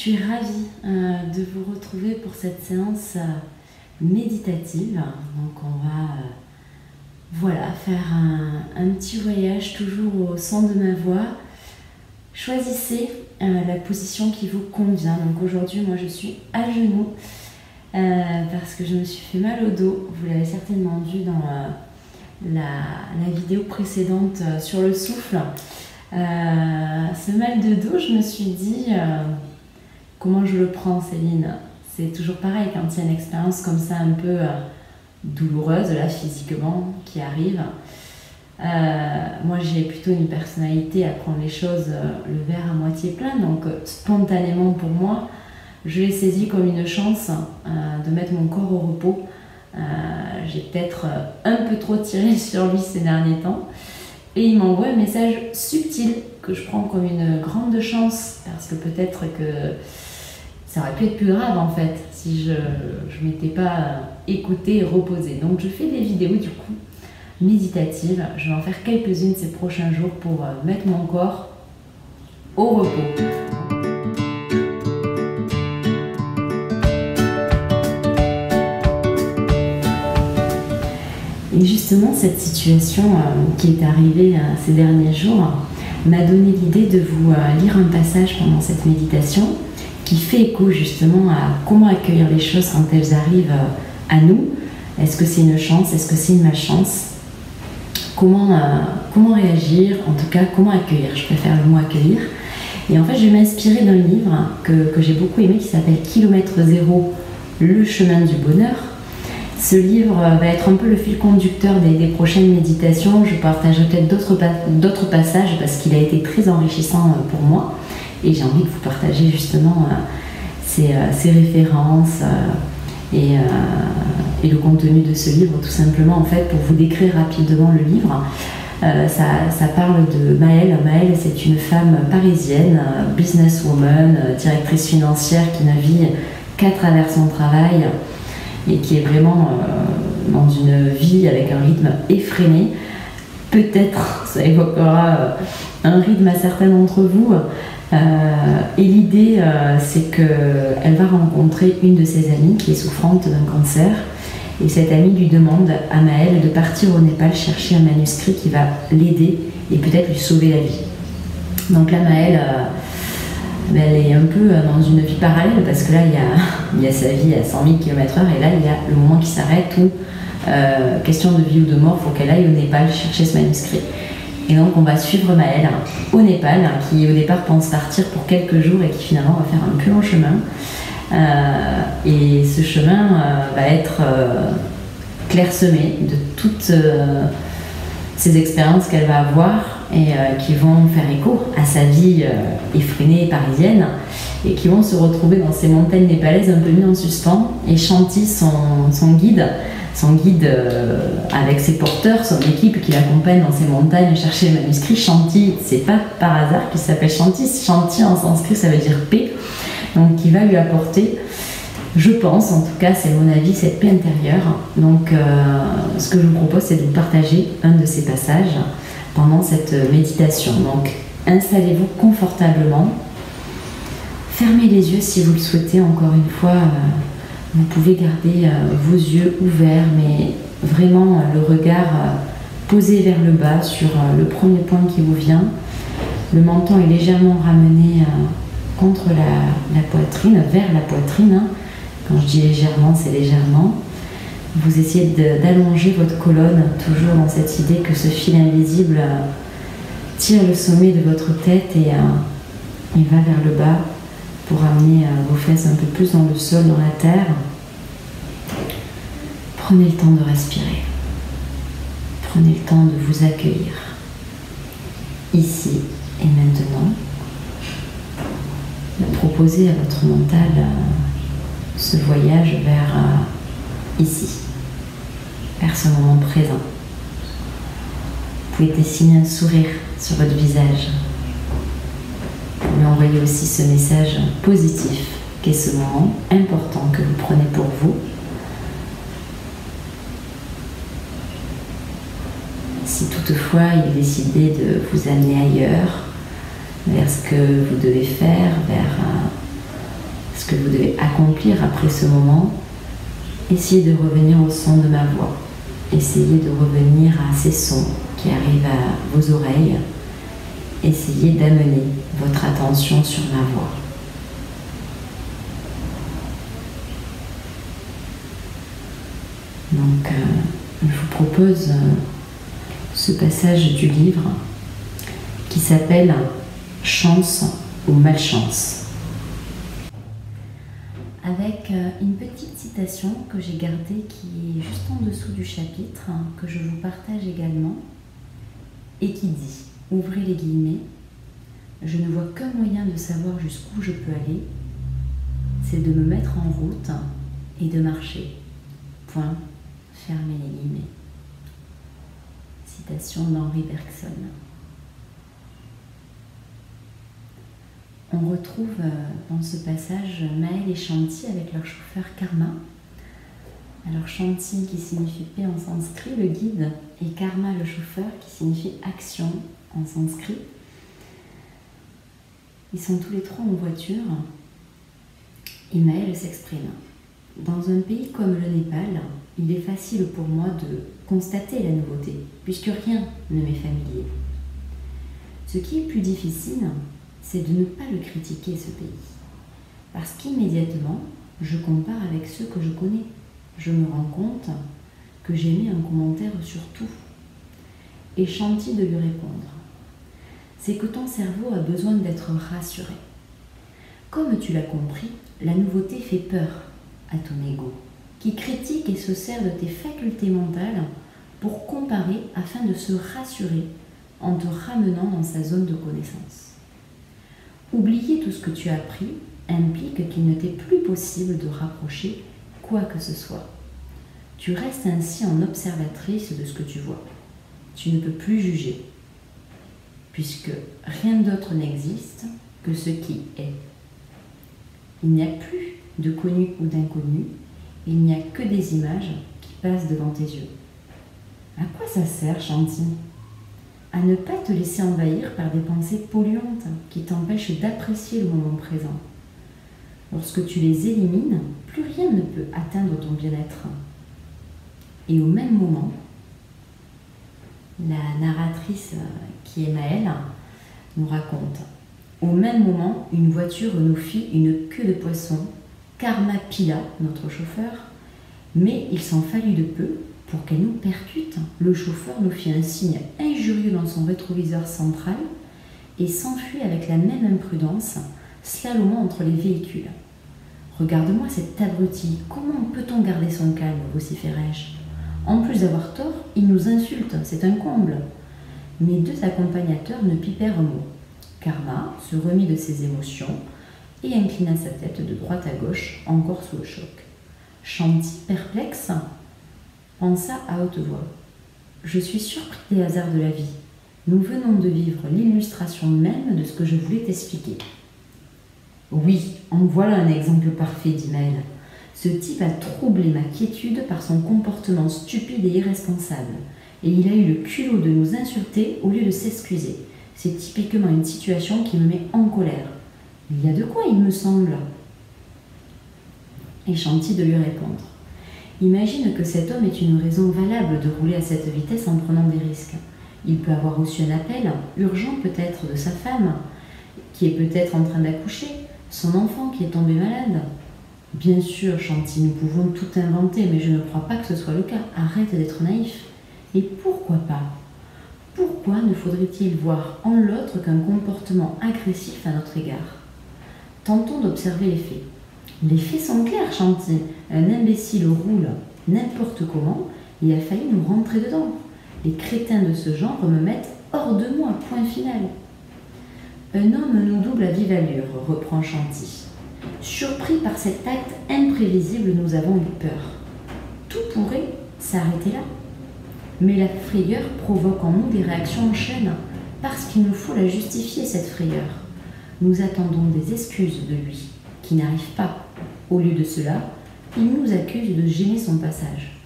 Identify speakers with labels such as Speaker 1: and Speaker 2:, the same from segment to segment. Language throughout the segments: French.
Speaker 1: suis ravie de vous retrouver pour cette séance méditative. Donc on va voilà, faire un petit voyage toujours au son de ma voix. Choisissez la position qui vous convient. Donc aujourd'hui moi je suis à genoux parce que je me suis fait mal au dos. Vous l'avez certainement vu dans la vidéo précédente sur le souffle. Ce mal de dos, je me suis dit comment je le prends, Céline. C'est toujours pareil quand il y a une expérience comme ça un peu douloureuse là physiquement qui arrive. Moi j'ai plutôt une personnalité à prendre les choses le verre à moitié plein, donc spontanément pour moi je l'ai saisi comme une chance de mettre mon corps au repos. J'ai peut-être un peu trop tiré sur lui ces derniers temps. Et il m'envoie un message subtil que je prends comme une grande chance parce que peut-être que ça aurait pu être plus grave en fait si je ne m'étais pas écoutée et reposée. Donc je fais des vidéos du coup méditatives. Je vais en faire quelques-unes ces prochains jours pour mettre mon corps au repos. Et justement, cette situation qui est arrivée ces derniers jours m'a donné l'idée de vous lire un passage pendant cette méditation qui fait écho justement à comment accueillir les choses quand elles arrivent à nous. Est-ce que c'est une chance? Est-ce que c'est une malchance? Comment réagir? En tout cas, comment accueillir? Je préfère le mot accueillir. Et en fait, je vais m'inspirer d'un livre que j'ai beaucoup aimé qui s'appelle Kilomètre Zéro, le chemin du bonheur. Ce livre va être un peu le fil conducteur des prochaines méditations. Je partagerai peut-être d'autres passages parce qu'il a été très enrichissant pour moi. Et j'ai envie de vous partager justement ces références et le contenu de ce livre, tout simplement en fait pour vous décrire rapidement le livre. Ça parle de Maëlle. Maëlle, c'est une femme parisienne, businesswoman, directrice financière qui navigue qu'à travers son travail et qui est vraiment dans une vie avec un rythme effréné. Peut-être ça évoquera un rythme à certains d'entre vous. Et l'idée, c'est qu'elle va rencontrer une de ses amies qui est souffrante d'un cancer. Et cette amie lui demande à Maëlle de partir au Népal chercher un manuscrit qui va l'aider et peut-être lui sauver la vie. Donc là, Maëlle, elle est un peu dans une vie parallèle parce que là, il y a sa vie à 100 000 km/h et là, il y a le moment qui s'arrête où, question de vie ou de mort, il faut qu'elle aille au Népal chercher ce manuscrit. Et donc, on va suivre Maëlle au Népal, qui au départ pense partir pour quelques jours et qui finalement va faire un plus long chemin. Et ce chemin va être clairsemé de toutes ces expériences qu'elle va avoir et qui vont faire écho à sa vie effrénée parisienne et qui vont se retrouver dans ces montagnes népalaises un peu mises en suspens. Et Shanti, son guide avec ses porteurs, son équipe qui l'accompagne dans ces montagnes chercher le manuscrit. Shanti, c'est pas par hasard qu'il s'appelle Shanti. Shanti en sanskrit ça veut dire paix, donc qui va lui apporter, je pense, en tout cas c'est mon avis, cette paix intérieure. Donc ce que je vous propose c'est de vous partager un de ces passages pendant cette méditation. Donc installez-vous confortablement, fermez les yeux si vous le souhaitez. Encore une fois, vous pouvez garder vos yeux ouverts, mais vraiment le regard posé vers le bas sur le premier point qui vous vient. Le menton est légèrement ramené contre la poitrine, vers la poitrine. Quand je dis légèrement, c'est légèrement. Vous essayez d'allonger votre colonne, toujours dans cette idée que ce fil invisible tire le sommet de votre tête et va vers le bas pour amener vos fesses un peu plus dans le sol, dans la terre. Prenez le temps de respirer. Prenez le temps de vous accueillir ici et maintenant. De proposer à votre mental ce voyage vers ici, vers ce moment présent. Vous pouvez dessiner un sourire sur votre visage. Vous pouvez envoyer aussi ce message positif qu'est ce moment important que vous prenez pour vous. Si toutefois il est décidé de vous amener ailleurs, vers ce que vous devez faire, vers ce que vous devez accomplir après ce moment, essayez de revenir au son de ma voix. Essayez de revenir à ces sons qui arrivent à vos oreilles. Essayez d'amener votre attention sur ma voix. Donc, je vous propose ce passage du livre qui s'appelle « Chance ou malchance ». Avec une petite citation que j'ai gardée qui est juste en dessous du chapitre, que je vous partage également, et qui dit, ouvrez les guillemets, « Je ne vois qu'un moyen de savoir jusqu'où je peux aller, c'est de me mettre en route et de marcher. Point. Fermez les guillemets. » Citation d'Henri Bergson. On retrouve dans ce passage Maël et Shanti avec leur chauffeur Karma. Alors Shanti qui signifie paix en sanskrit, le guide, et Karma le chauffeur qui signifie action en sanskrit. Ils sont tous les trois en voiture et Maël s'exprime. Dans un pays comme le Népal, il est facile pour moi de constater la nouveauté, puisque rien ne m'est familier. Ce qui est plus difficile, c'est de ne pas le critiquer, ce pays. Parce qu'immédiatement, je compare avec ceux que je connais. Je me rends compte que j'ai mis un commentaire sur tout. Et Shanti de lui répondre. C'est que ton cerveau a besoin d'être rassuré. Comme tu l'as compris, la nouveauté fait peur à ton ego, qui critique et se sert de tes facultés mentales pour comparer afin de se rassurer en te ramenant dans sa zone de connaissance. Oublier tout ce que tu as appris implique qu'il ne t'est plus possible de rapprocher quoi que ce soit. Tu restes ainsi en observatrice de ce que tu vois. Tu ne peux plus juger, puisque rien d'autre n'existe que ce qui est. Il n'y a plus de connu ou d'inconnu, il n'y a que des images qui passent devant tes yeux. À quoi ça sert, Shanti ? À ne pas te laisser envahir par des pensées polluantes qui t'empêchent d'apprécier le moment présent. Lorsque tu les élimines, plus rien ne peut atteindre ton bien-être. Et au même moment, la narratrice qui est Maëlle nous raconte. Au même moment, une voiture nous fit une queue de poisson. Karma pila, notre chauffeur, mais il s'en fallut de peu pour qu'elle nous percute. Le chauffeur nous fit un signe injurieux dans son rétroviseur central et s'enfuit avec la même imprudence, slalomant entre les véhicules. « Regarde-moi cet abruti, comment peut-on garder son calme ?» vociférai-je. « En plus d'avoir tort, il nous insulte, c'est un comble. » Mes deux accompagnateurs ne pipèrent mot. Karma se remit de ses émotions et inclina sa tête de droite à gauche, encore sous le choc. Shanti, perplexe, pensa à haute voix. « Je suis surpris des hasards de la vie. Nous venons de vivre l'illustration même de ce que je voulais t'expliquer. » « Oui, en voilà un exemple parfait, dit Maëlle. Ce type a troublé ma quiétude par son comportement stupide et irresponsable, et il a eu le culot de nous insulter au lieu de s'excuser. C'est typiquement une situation qui me met en colère. Il y a de quoi, il me semble. » Et Shanti de lui répondre. Imagine que cet homme ait une raison valable de rouler à cette vitesse en prenant des risques. Il peut avoir reçu un appel, urgent peut-être, de sa femme, qui est peut-être en train d'accoucher, son enfant qui est tombé malade. Bien sûr, Shanti, nous pouvons tout inventer, mais je ne crois pas que ce soit le cas. Arrête d'être naïf. Et pourquoi pas ? Pourquoi ne faudrait-il voir en l'autre qu'un comportement agressif à notre égard ? Tentons d'observer les faits. Les faits sont clairs, Shanti. Un imbécile roule n'importe comment et il a failli nous rentrer dedans. Les crétins de ce genre me mettent hors de moi, point final. Un homme nous double à vive allure, reprend Shanti. Surpris par cet acte imprévisible, nous avons eu peur. Tout pourrait s'arrêter là. Mais la frayeur provoque en nous des réactions en chaîne, parce qu'il nous faut la justifier, cette frayeur. Nous attendons des excuses de lui, qui n'arrivent pas. Au lieu de cela, il nous accuse de gêner son passage.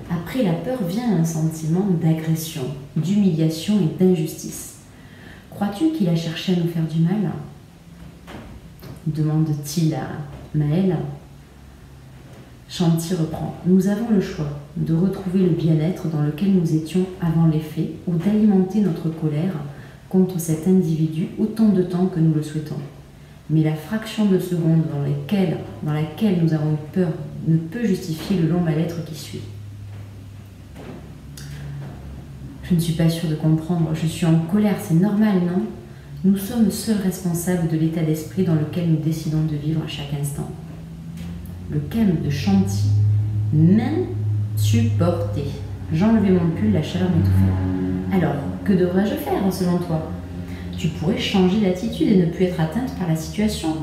Speaker 1: Après la peur vient un sentiment d'agression, d'humiliation et d'injustice. Crois-tu qu'il a cherché à nous faire du mal ? Demande-t-il Maëlle, Chanty reprend. Nous avons le choix de retrouver le bien-être dans lequel nous étions avant les faits ou d'alimenter notre colère contre cet individu autant de temps que nous le souhaitons. Mais la fraction de seconde dans laquelle nous avons eu peur ne peut justifier le long mal-être qui suit. Je ne suis pas sûre de comprendre, je suis en colère, c'est normal, non? Nous sommes seuls responsables de l'état d'esprit dans lequel nous décidons de vivre à chaque instant. Le calme de Chanty m'insupportait. J'enlevais mon pull, la chaleur m'étouffait. Alors, que devrais-je faire selon toi? Tu pourrais changer d'attitude et ne plus être atteinte par la situation.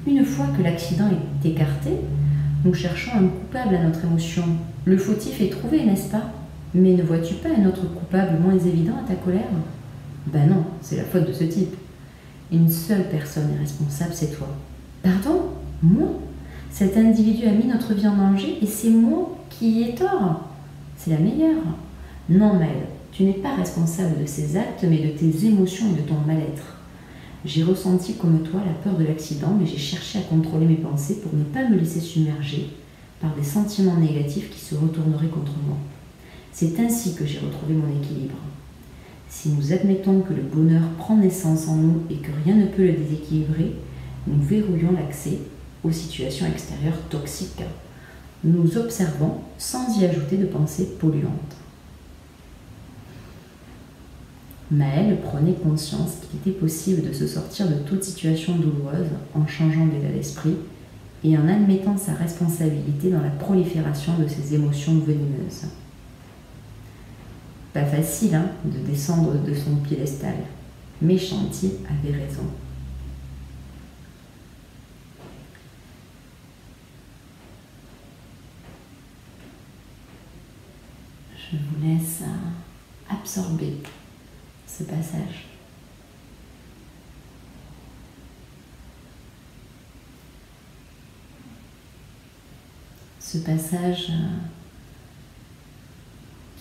Speaker 1: Une fois que l'accident est écarté, nous cherchons un coupable à notre émotion. Le fautif est trouvé, n'est-ce pas? Mais ne vois-tu pas un autre coupable moins évident à ta colère? Ben non, c'est la faute de ce type. Une seule personne est responsable, c'est toi. Pardon? Moi? Cet individu a mis notre vie en danger et c'est moi qui ai tort. C'est la meilleure. Non, Maëlle, tu n'es pas responsable de ces actes, mais de tes émotions et de ton mal-être. J'ai ressenti comme toi la peur de l'accident, mais j'ai cherché à contrôler mes pensées pour ne pas me laisser submerger par des sentiments négatifs qui se retourneraient contre moi. C'est ainsi que j'ai retrouvé mon équilibre. Si nous admettons que le bonheur prend naissance en nous et que rien ne peut le déséquilibrer, nous verrouillons l'accès aux situations extérieures toxiques. Nous observons sans y ajouter de pensées polluantes. Maëlle prenait conscience qu'il était possible de se sortir de toute situation douloureuse en changeant d'état d'esprit et en admettant sa responsabilité dans la prolifération de ses émotions venimeuses. Pas facile, de descendre de son piédestal, mais Chanty avait raison. Je vous laisse absorber ce passage. Ce passage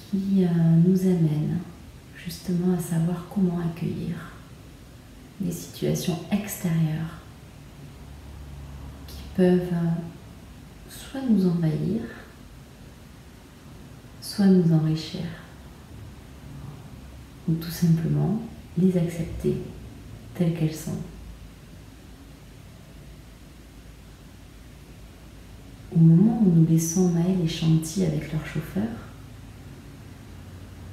Speaker 1: qui nous amène justement à savoir comment accueillir des situations extérieures qui peuvent soit nous envahir, soit nous enrichir, ou tout simplement les accepter telles qu'elles sont. Au moment où nous laissons Maëlle et Chanty avec leur chauffeur,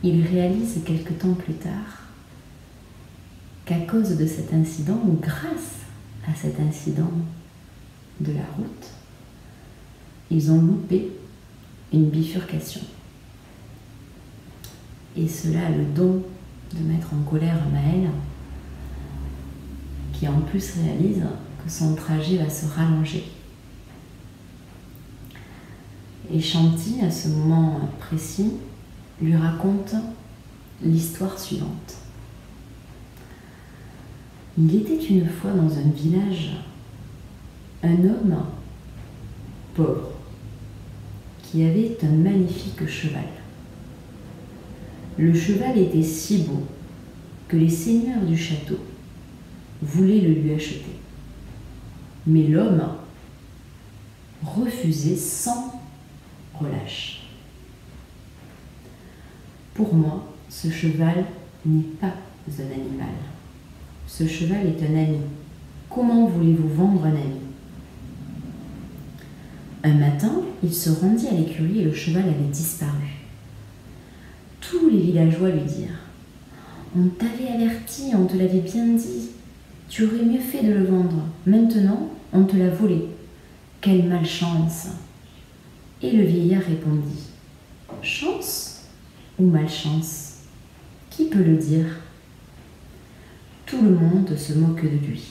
Speaker 1: ils réalisent quelque temps plus tard qu'à cause de cet incident, ou grâce à cet incident de la route, ils ont loupé une bifurcation. Et cela a le don de mettre en colère Maëlle, qui en plus réalise que son trajet va se rallonger. Et Chanty, à ce moment précis, lui raconte l'histoire suivante. Il était une fois dans un village un homme pauvre qui avait un magnifique cheval. Le cheval était si beau que les seigneurs du château voulaient le lui acheter. Mais l'homme refusait sans relâche. Pour moi, ce cheval n'est pas un animal. Ce cheval est un ami. Comment voulez-vous vendre un ami? Un matin, il se rendit à l'écurie et le cheval avait disparu. Tous les villageois lui dirent: « On t'avait averti, on te l'avait bien dit. Tu aurais mieux fait de le vendre. Maintenant, on te l'a volé. Quelle malchance !» Et le vieillard répondit: « Chance ou malchance? Qui peut le dire? » Tout le monde se moque de lui.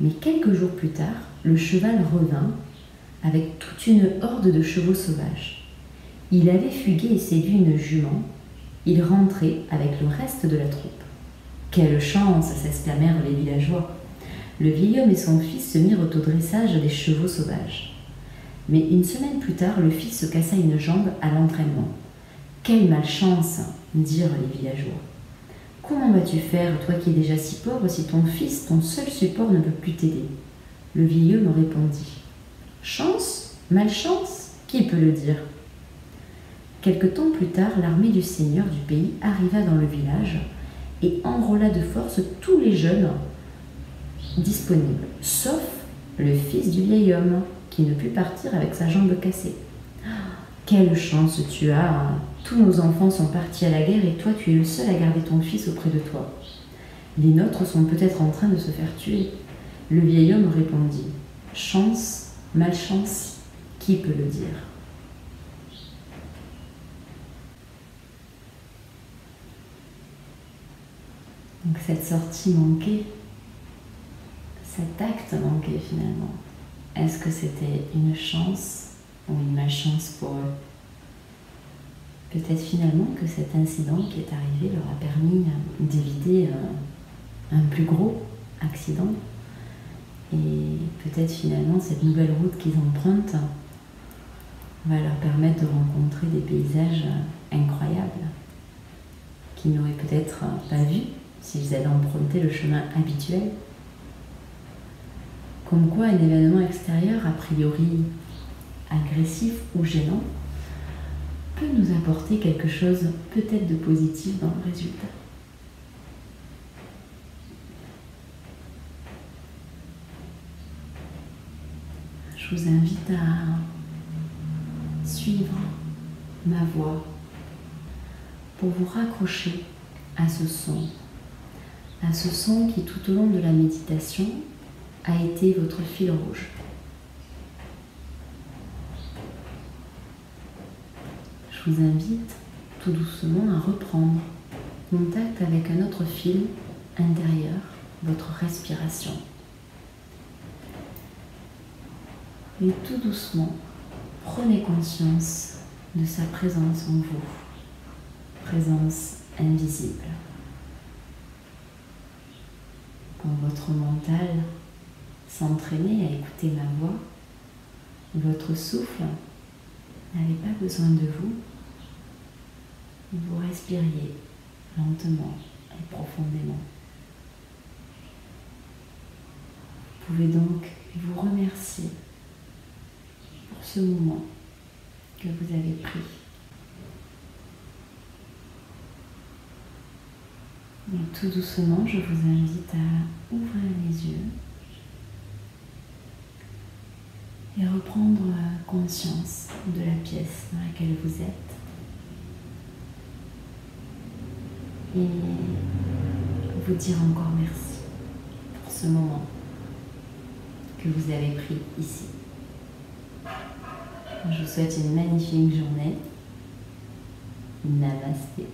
Speaker 1: Mais quelques jours plus tard, le cheval revint avec toute une horde de chevaux sauvages. Il avait fugué et séduit une jument. Il rentrait avec le reste de la troupe. Quelle chance, s'exclamèrent les villageois. Le vieil homme et son fils se mirent au dressage des chevaux sauvages. Mais une semaine plus tard, le fils se cassa une jambe à l'entraînement. Quelle malchance, dirent les villageois. Comment vas-tu faire, toi qui es déjà si pauvre, si ton fils, ton seul support, ne peut plus t'aider? Le vieil homme répondit: Chance? Malchance? Qui peut le dire? Quelque temps plus tard, l'armée du seigneur du pays arriva dans le village et enrôla de force tous les jeunes disponibles, sauf le fils du vieil homme, qui ne put partir avec sa jambe cassée. « Quelle chance tu as! Tous nos enfants sont partis à la guerre et toi tu es le seul à garder ton fils auprès de toi. Les nôtres sont peut-être en train de se faire tuer. » Le vieil homme répondit: « Chance, malchance, qui peut le dire ?» Donc cette sortie manquée, cet acte manqué finalement, est-ce que c'était une chance ou une malchance pour eux? Peut-être finalement que cet incident qui est arrivé leur a permis d'éviter un plus gros accident. Et peut-être finalement cette nouvelle route qu'ils empruntent va leur permettre de rencontrer des paysages incroyables qu'ils n'auraient peut-être pas vus s'ils avaient emprunté le chemin habituel. Comme quoi un événement extérieur a priori agressif ou gênant peut nous apporter quelque chose peut-être de positif dans le résultat. Je vous invite à suivre ma voix pour vous raccrocher à ce son qui tout au long de la méditation a été votre fil rouge. Je vous invite tout doucement à reprendre contact avec un autre fil intérieur, votre respiration. Et tout doucement, prenez conscience de sa présence en vous, présence invisible. Quand votre mental s'entraînait à écouter ma voix, votre souffle n'avait pas besoin de vous, vous respiriez lentement et profondément. Vous pouvez donc vous remercier pour ce moment que vous avez pris. Et tout doucement, je vous invite à ouvrir les yeux et reprendre conscience de la pièce dans laquelle vous êtes. Et vous dire encore merci pour ce moment que vous avez pris ici. Je vous souhaite une magnifique journée. Namasté.